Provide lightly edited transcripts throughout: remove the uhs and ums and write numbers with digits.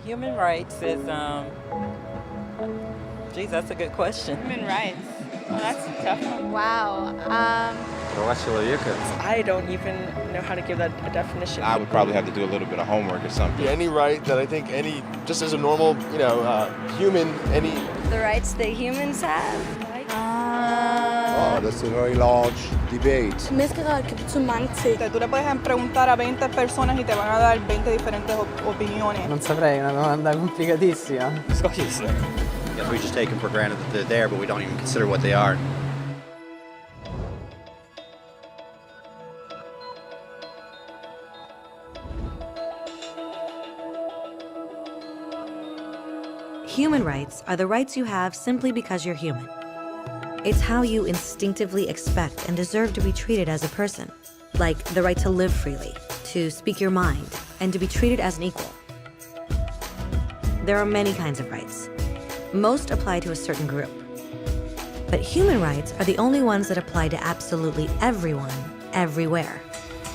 Human rights is, geez, that's a good question. Human rights. Well, that's a tough one. Wow. Права человека. I don't even know how to give that a definition. I would probably have to do a little bit of homework or something. Any right that I think any, just as a normal, human, any. The rights that humans have. Oh, that's a very large debate. Mezclar que too mange ting. Tú le puedes preguntar a 20 personas y te van a dar 20 diferentes opiniones. Non saprei, è una domanda complicatissima. Guess we just take them for granted that they're there, but we don't even consider what they are. Human rights are the rights you have simply because you're human. It's how you instinctively expect and deserve to be treated as a person, like the right to live freely, to speak your mind, and to be treated as an equal. There are many kinds of rights. Most apply to a certain group. But human rights are the only ones that apply to absolutely everyone, everywhere.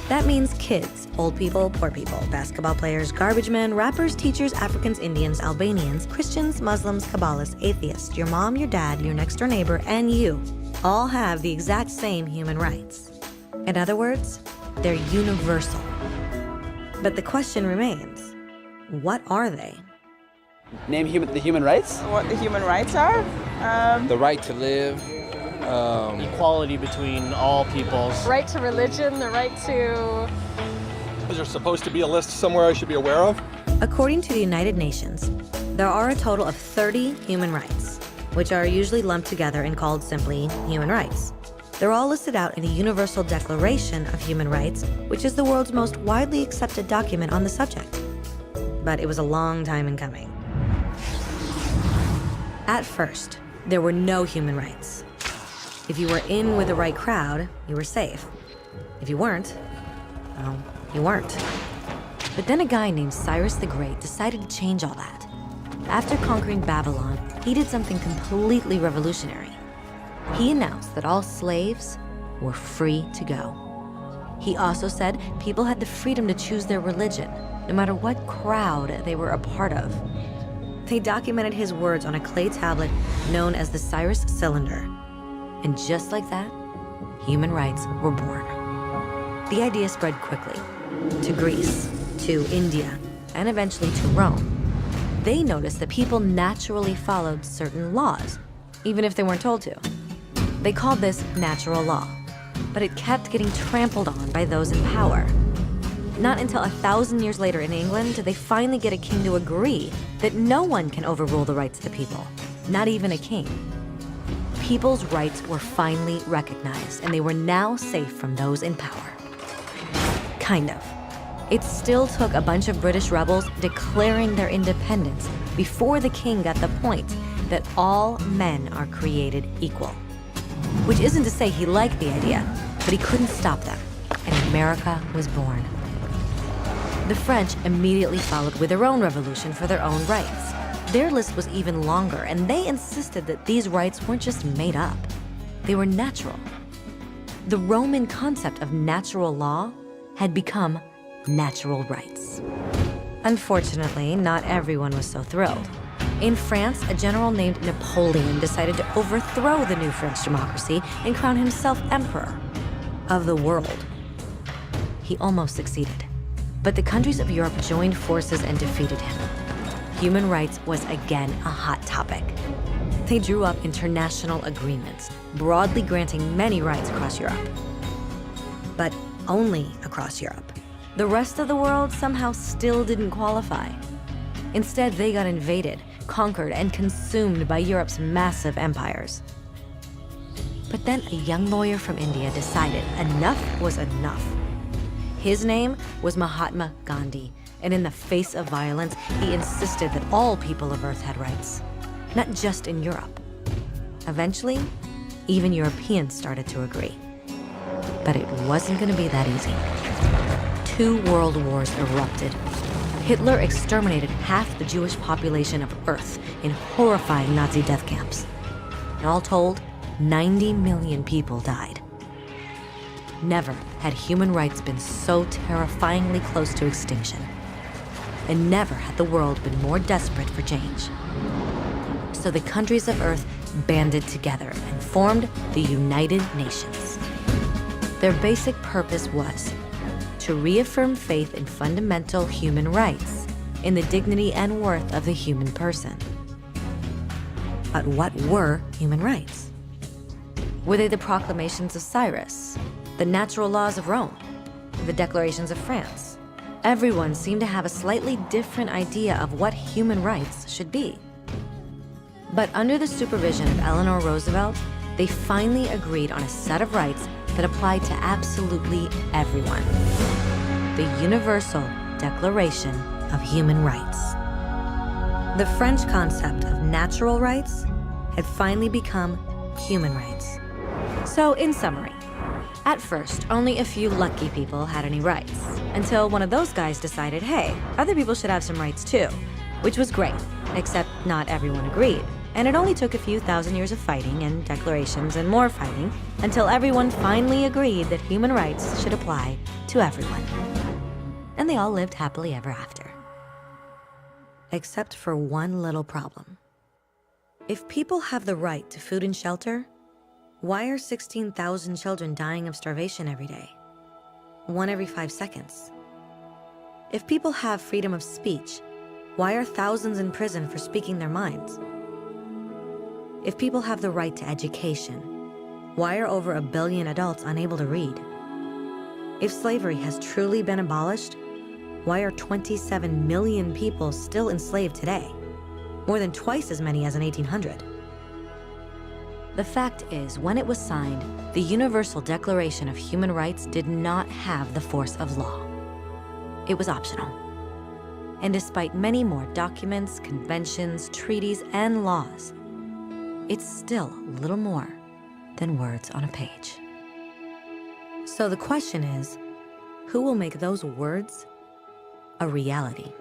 That means kids, old people, poor people, basketball players, garbage men, rappers, teachers, Africans, Indians, Albanians, Christians, Muslims, Kabbalists, atheists, your mom, your dad, your next door neighbor, and you all have the exact same human rights. In other words, they're universal. But the question remains, what are they? Name the human rights? What the human rights are? The right to live. Equality between all peoples. Right to religion, the right to... Is there supposed to be a list somewhere I should be aware of? According to the United Nations, there are a total of 30 human rights, which are usually lumped together and called simply human rights. They're all listed out in the Universal Declaration of Human Rights, which is the world's most widely accepted document on the subject. But it was a long time in coming. At first, there were no human rights. If you were in with the right crowd, you were safe. If you weren't, well, you weren't. But then a guy named Cyrus the Great decided to change all that. After conquering Babylon, he did something completely revolutionary. He announced that all slaves were free to go. He also said people had the freedom to choose their religion, no matter what crowd they were a part of. They documented his words on a clay tablet known as the Cyrus Cylinder. And just like that, human rights were born. The idea spread quickly to Greece, to India, and eventually to Rome. They noticed that people naturally followed certain laws, even if they weren't told to. They called this natural law, but it kept getting trampled on by those in power. Not until 1,000 years later in England did they finally get a king to agree that no one can overrule the rights of the people, not even a king. People's rights were finally recognized, and they were now safe from those in power. Kind of. It still took a bunch of British rebels declaring their independence before the king got the point that all men are created equal. Which isn't to say he liked the idea, but he couldn't stop them, and America was born. The French immediately followed with their own revolution for their own rights. Their list was even longer, and they insisted that these rights weren't just made up. They were natural. The Roman concept of natural law had become natural rights. Unfortunately, not everyone was so thrilled. In France, a general named Napoleon decided to overthrow the new French democracy and crown himself emperor of the world. He almost succeeded, but the countries of Europe joined forces and defeated him. Human rights was again a hot topic. They drew up international agreements, broadly granting many rights across Europe. But only across Europe. The rest of the world somehow still didn't qualify. Instead, they got invaded, conquered, and consumed by Europe's massive empires. But then a young lawyer from India decided enough was enough. His name was Mahatma Gandhi, and in the face of violence, he insisted that all people of Earth had rights, not just in Europe. Eventually, even Europeans started to agree. But it wasn't going to be that easy. 2 world wars erupted. Hitler exterminated half the Jewish population of Earth in horrifying Nazi death camps. And all told, 90 million people died. Never had human rights been so terrifyingly close to extinction. and never had the world been more desperate for change. So the countries of Earth banded together and formed the United Nations. Their basic purpose was to reaffirm faith in fundamental human rights, in the dignity and worth of the human person. But what were human rights? Were they the proclamations of Cyrus, the natural laws of Rome, the declarations of France? Everyone seemed to have a slightly different idea of what human rights should be. But under the supervision of Eleanor Roosevelt, they finally agreed on a set of rights that applied to absolutely everyone. The Universal Declaration of Human Rights. The French concept of natural rights had finally become human rights. So in summary, at first, only a few lucky people had any rights, until one of those guys decided, hey, other people should have some rights too, which was great, except not everyone agreed. And it only took a few thousand years of fighting and declarations and more fighting until everyone finally agreed that human rights should apply to everyone. And they all lived happily ever after. Except for one little problem. If people have the right to food and shelter, why are 16,000 children dying of starvation every day? 1 every 5 seconds. If people have freedom of speech, why are thousands in prison for speaking their minds? If people have the right to education, why are over 1 billion adults unable to read? If slavery has truly been abolished, why are 27 million people still enslaved today? More than twice as many as in 1800. The fact is, when it was signed, the Universal Declaration of Human Rights did not have the force of law. It was optional. And despite many more documents, conventions, treaties, and laws, it's still little more than words on a page. So the question is, who will make those words a reality?